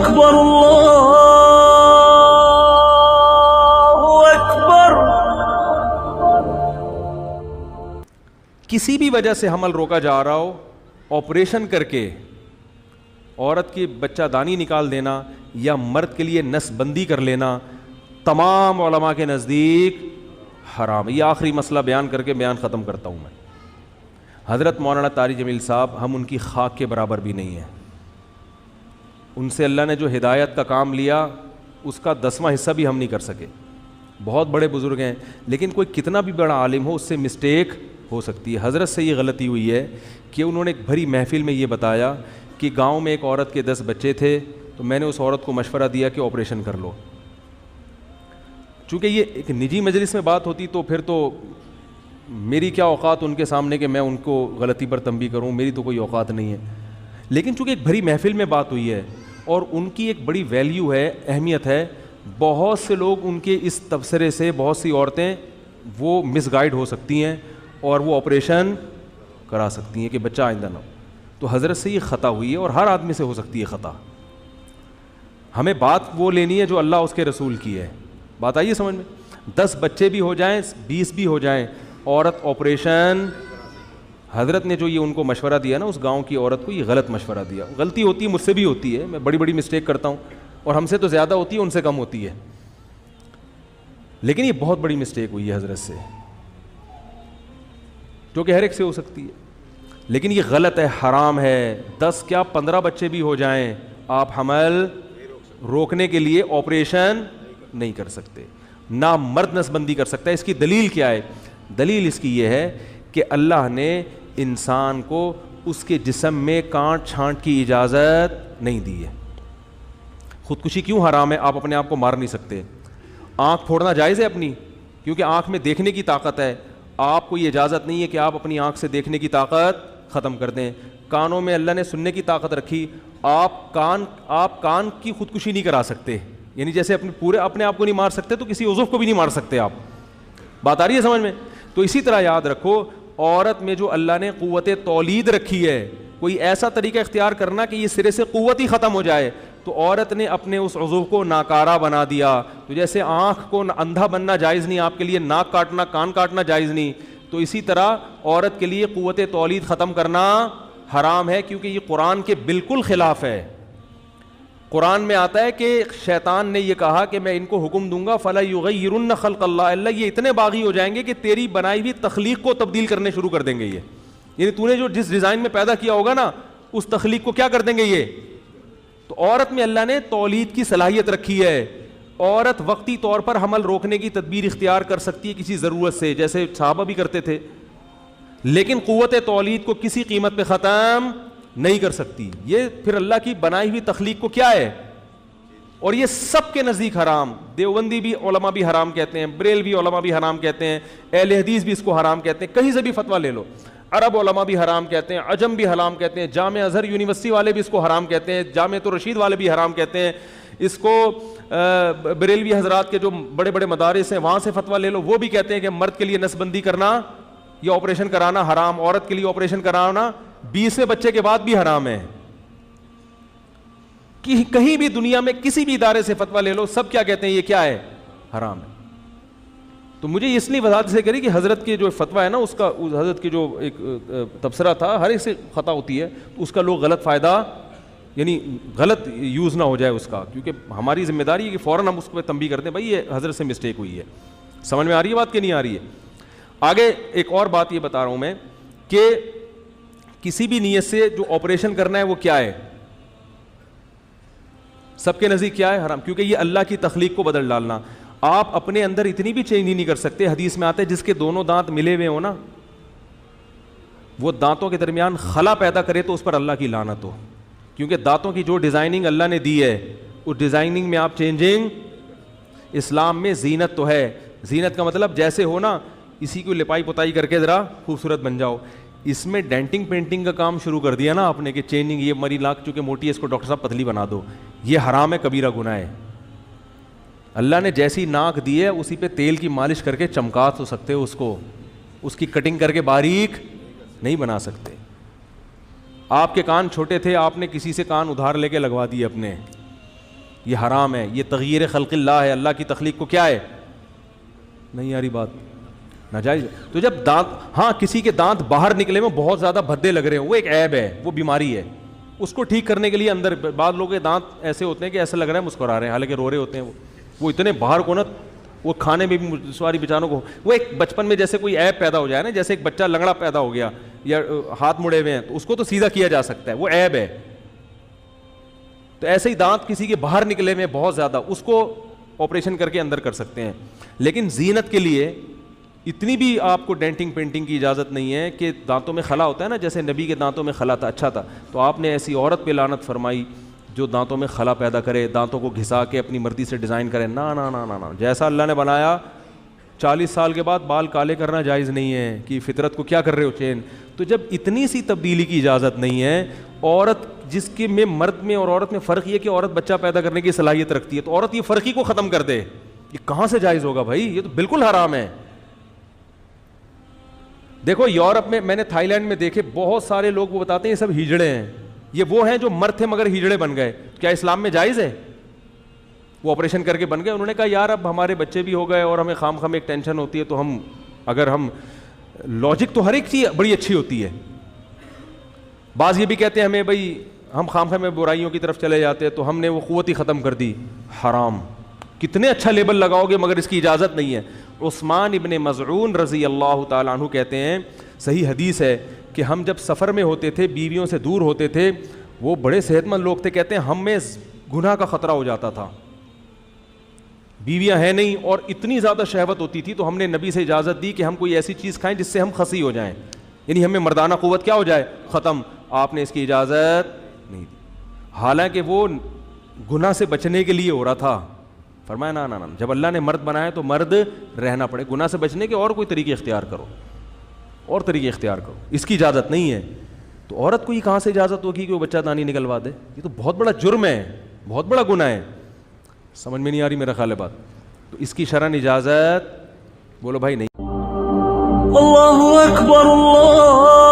اکبر اللہ اکبر. کسی بھی وجہ سے حمل روکا جا رہا ہو, آپریشن کر کے عورت کی بچہ دانی نکال دینا یا مرد کے لیے نس بندی کر لینا تمام علماء کے نزدیک حرام. یہ آخری مسئلہ بیان کر کے بیان ختم کرتا ہوں میں. حضرت مولانا طارق جمیل صاحب, ہم ان کی خاک کے برابر بھی نہیں ہیں. ان سے اللہ نے جو ہدایت کا کام لیا اس کا 10واں حصہ بھی ہم نہیں کر سکے. بہت بڑے بزرگ ہیں, لیکن کوئی کتنا بھی بڑا عالم ہو اس سے مسٹیک ہو سکتی ہے. حضرت سے یہ غلطی ہوئی ہے کہ انہوں نے ایک بھری محفل میں یہ بتایا کہ گاؤں میں ایک عورت کے 10 بچے تھے, تو میں نے اس عورت کو مشورہ دیا کہ آپریشن کر لو. چونکہ یہ ایک نجی مجلس میں بات ہوتی تو پھر تو میری کیا اوقات ان کے سامنے کہ میں ان کو غلطی پر تنبیہ کروں, میری تو کوئی اوقات نہیں ہے. لیکن چونکہ ایک بھری محفل میں بات ہوئی ہے اور ان کی ایک بڑی ویلیو ہے, اہمیت ہے, بہت سے لوگ ان کے اس تبصرے سے, بہت سی عورتیں وہ مس گائیڈ ہو سکتی ہیں اور وہ آپریشن کرا سکتی ہیں کہ بچہ آئندہ نہ ہو. تو حضرت سے یہ خطا ہوئی ہے اور ہر آدمی سے ہو سکتی ہے خطا. ہمیں بات وہ لینی ہے جو اللہ اس کے رسول کی ہے. بات آئیے سمجھ میں. 10 بچے بھی ہو جائیں, 20 بھی ہو جائیں, عورت آپریشن, حضرت نے جو یہ ان کو مشورہ دیا نا اس گاؤں کی عورت کو, یہ غلط مشورہ دیا. غلطی ہوتی ہے, مجھ سے بھی ہوتی ہے, میں بڑی بڑی مسٹیک کرتا ہوں اور ہم سے تو زیادہ ہوتی ہے, ان سے کم ہوتی ہے, لیکن یہ بہت بڑی مسٹیک ہوئی ہے حضرت سے, جو کہ ہر ایک سے ہو سکتی ہے. لیکن یہ غلط ہے, حرام ہے. 10 کیا 15 بچے بھی ہو جائیں, آپ حمل روکنے کے لیے آپریشن نہیں کر سکتے, نہ مرد نسبندی کر سکتا ہے. اس کی دلیل کیا ہے؟ دلیل اس کی یہ ہے کہ اللہ نے انسان کو اس کے جسم میں کانٹ چھانٹ کی اجازت نہیں دی ہے. خودکشی کیوں حرام ہے؟ آپ اپنے آپ کو مار نہیں سکتے. آنکھ پھوڑنا جائز ہے اپنی, کیونکہ آنکھ میں دیکھنے کی طاقت ہے. آپ کو یہ اجازت نہیں ہے کہ آپ اپنی آنکھ سے دیکھنے کی طاقت ختم کر دیں. کانوں میں اللہ نے سننے کی طاقت رکھی, آپ کان کی خودکشی نہیں کرا سکتے. یعنی جیسے اپنے آپ کو نہیں مار سکتے تو کسی عضو کو بھی نہیں مار سکتے آپ. بات آ رہی ہے سمجھ میں؟ تو اسی طرح یاد رکھو, عورت میں جو اللہ نے قوت تولید رکھی ہے, کوئی ایسا طریقہ اختیار کرنا کہ یہ سرے سے قوت ہی ختم ہو جائے, تو عورت نے اپنے اس عضو کو ناکارہ بنا دیا. تو جیسے آنکھ کو اندھا بننا جائز نہیں آپ کے لیے, ناک کاٹنا, کان کاٹنا جائز نہیں, تو اسی طرح عورت کے لیے قوت تولید ختم کرنا حرام ہے, کیونکہ یہ قرآن کے بالکل خلاف ہے. قرآن میں آتا ہے کہ شیطان نے یہ کہا کہ میں ان کو حکم دوں گا فَلَا يُغَيِّرُنَّ خَلْقَ اللَّهِ, اللہ یہ اتنے باغی ہو جائیں گے کہ تیری بنائی ہوئی تخلیق کو تبدیل کرنے شروع کر دیں گے. یہ یعنی تو نے جو جس ڈیزائن میں پیدا کیا ہوگا نا, اس تخلیق کو کیا کر دیں گے یہ. تو عورت میں اللہ نے تولید کی صلاحیت رکھی ہے. عورت وقتی طور پر حمل روکنے کی تدبیر اختیار کر سکتی ہے کسی ضرورت سے, جیسے صحابہ بھی کرتے تھے, لیکن قوت تولید کو کسی قیمت پہ ختم نہیں کر سکتی. یہ پھر اللہ کی بنائی ہوئی تخلیق کو کیا ہے, اور یہ سب کے نزدیک حرام. دیوبندی بھی علماء بھی حرام کہتے ہیں, بریلوی علماء بھی حرام کہتے ہیں, اہل حدیث بھی اس کو حرام کہتے ہیں, کہیں سے بھی فتویٰ لے لو. عرب علماء بھی حرام کہتے ہیں, عجم بھی حرام کہتے ہیں, جامع ازہر یونیورسٹی والے بھی اس کو حرام کہتے ہیں, جامع الرشید والے بھی حرام کہتے ہیں اس کو. بریلوی حضرات کے جو بڑے بڑے مدارس ہیں وہاں سے فتویٰ لے لو, وہ بھی کہتے ہیں کہ مرد کے لیے نسبندی کرنا یا آپریشن کرانا حرام, عورت کے لیے آپریشن کرانا 20ویں بچے کے بعد بھی حرام ہے. کہیں بھی دنیا میں کسی بھی ادارے سے فتویٰ لے لو, سب کیا کہتے ہیں, یہ کیا ہے, حرام ہے. تو مجھے اس لیے وضاحت سے کری کہ حضرت کے جو فتویٰ ہے نا, اس کا حضرت کی جو ایک تبصرہ تھا, ہر ایک سے خطا ہوتی ہے, تو اس کا لوگ غلط فائدہ یعنی غلط یوز نہ ہو جائے اس کا, کیونکہ ہماری ذمہ داری ہے کہ فوراً ہم اس کو تنبیہ کرتے ہیں بھائی یہ حضرت سے مسٹیک ہوئی ہے. سمجھ میں آ رہی ہے بات کہ نہیں آ رہی ہے؟ آگے ایک اور بات یہ بتا رہا ہوں میں کہ کسی بھی نیت سے جو آپریشن کرنا ہے وہ کیا ہے, سب کے نزدیک کیا ہے, حرام, کیونکہ یہ اللہ کی تخلیق کو بدل ڈالنا. آپ اپنے اندر اتنی بھی چینج نہیں کر سکتے. حدیث میں آتا ہے جس کے دونوں دانت ملے ہوئے ہو نا, وہ دانتوں کے درمیان خلا پیدا کرے تو اس پر اللہ کی لعنت ہو, کیونکہ دانتوں کی جو ڈیزائننگ اللہ نے دی ہے اس ڈیزائننگ میں آپ چینجنگ. اسلام میں زینت تو ہے, زینت کا مطلب جیسے ہو نا اسی کو لپائی پتائی کر کے ذرا خوبصورت بن جاؤ. اس میں ڈینٹنگ پینٹنگ کا کام شروع کر دیا نا آپ نے کہ چینجنگ, یہ مری لاکھ چونکہ موٹی ہے اس کو ڈاکٹر صاحب پتلی بنا دو, یہ حرام ہے, کبیرہ گناہ ہے. اللہ نے جیسی ناک دی ہے اسی پہ تیل کی مالش کر کے چمکا تو سکتے ہو اس کو, اس کی کٹنگ کر کے باریک نہیں بنا سکتے. آپ کے کان چھوٹے تھے, آپ نے کسی سے کان ادھار لے کے لگوا دیے اپنے, یہ حرام ہے, یہ تغییر خلق اللہ ہے, اللہ کی تخلیق کو کیا ہے, نہیں آ رہی بات, ناجائز. تو جب دانت, ہاں کسی کے دانت باہر نکلے میں بہت زیادہ بھدے لگ رہے ہیں, وہ ایک عیب ہے, وہ بیماری ہے, اس کو ٹھیک کرنے کے لیے اندر, بعض لوگوں کے دانت ایسے ہوتے ہیں کہ ایسا لگ رہا ہے مسکرا رہے ہیں حالانکہ رو رہے ہوتے ہیں, وہ اتنے باہر کو نا, وہ کھانے میں بھی سواری بیچاروں کو, وہ ایک بچپن میں جیسے کوئی عیب پیدا ہو جائے نا, جیسے ایک بچہ لنگڑا پیدا ہو گیا یا ہاتھ مڑے ہوئے ہیں, تو اس کو تو سیدھا کیا جا سکتا ہے, وہ عیب ہے. تو ایسے ہی دانت کسی کے باہر نکلے میں بہت زیادہ, اس کو آپریشن کر کے اندر کر سکتے ہیں. لیکن زینت کے لیے اتنی بھی آپ کو ڈینٹنگ پینٹنگ کی اجازت نہیں ہے کہ دانتوں میں خلا ہوتا ہے نا, جیسے نبی کے دانتوں میں خلا تھا, اچھا تھا, تو آپ نے ایسی عورت پہ لعنت فرمائی جو دانتوں میں خلا پیدا کرے, دانتوں کو گھسا کے اپنی مرضی سے ڈیزائن کرے. نا نا نا نا نا, جیسا اللہ نے بنایا 40 سال کے بعد بال کالے کرنا جائز نہیں ہے کہ فطرت کو کیا کر رہے ہو چین. تو جب اتنی سی تبدیلی کی اجازت نہیں ہے, عورت جس کے میں مرد میں اور عورت میں فرق یہ کہ عورت بچہ پیدا کرنے کی صلاحیت رکھتی ہے, تو عورت یہ فرق ہی کو ختم کر دے, یہ کہاں سے جائز ہوگا بھائی, یہ تو بالکل حرام ہے. دیکھو یورپ میں نے تھائی لینڈ میں دیکھے بہت سارے لوگ, وہ بتاتے ہیں یہ سب ہجڑے ہیں, یہ وہ ہیں جو مرد تھے مگر ہجڑے بن گئے. کیا اسلام میں جائز ہے؟ وہ آپریشن کر کے بن گئے. انہوں نے کہا یار اب ہمارے بچے بھی ہو گئے اور ہمیں خام خام ایک ٹینشن ہوتی ہے, تو ہم اگر ہم لاجک تو ہر ایک چیز بڑی اچھی ہوتی ہے. بعض یہ بھی کہتے ہیں ہمیں بھائی ہم خام خام میں برائیوں کی طرف چلے جاتے ہیں, تو ہم نے وہ قوت ہی ختم کر دی. حرام, کتنے اچھا لیبل لگاؤ گے مگر اس کی اجازت نہیں ہے. عثمان ابن مظعون رضی اللہ تعالیٰ عنہ کہتے ہیں, صحیح حدیث ہے, کہ ہم جب سفر میں ہوتے تھے, بیویوں سے دور ہوتے تھے, وہ بڑے صحت مند لوگ تھے, کہتے ہیں ہم میں گناہ کا خطرہ ہو جاتا تھا, بیویاں ہیں نہیں اور اتنی زیادہ شہوت ہوتی تھی, تو ہم نے نبی سے اجازت دی کہ ہم کوئی ایسی چیز کھائیں جس سے ہم خسی ہو جائیں, یعنی ہمیں مردانہ قوت کیا ہو جائے, ختم. آپ نے اس کی اجازت نہیں دی, حالانکہ وہ گناہ سے بچنے کے لیے ہو رہا تھا. فرمایا نا نا نا, جب اللہ نے مرد بنایا تو مرد رہنا پڑے, گناہ سے بچنے کے اور کوئی طریقے اختیار کرو, اور طریقے اختیار کرو, اس کی اجازت نہیں ہے. تو عورت کو یہ کہاں سے اجازت ہوگی کہ وہ بچہ دانی نکلوا دے؟ یہ تو بہت بڑا جرم ہے, بہت بڑا گناہ ہے. سمجھ میں نہیں آ رہی میرا خیال ہے بات؟ تو اس کی شرعن اجازت بولو بھائی نہیں. اللہ اکبر اللہ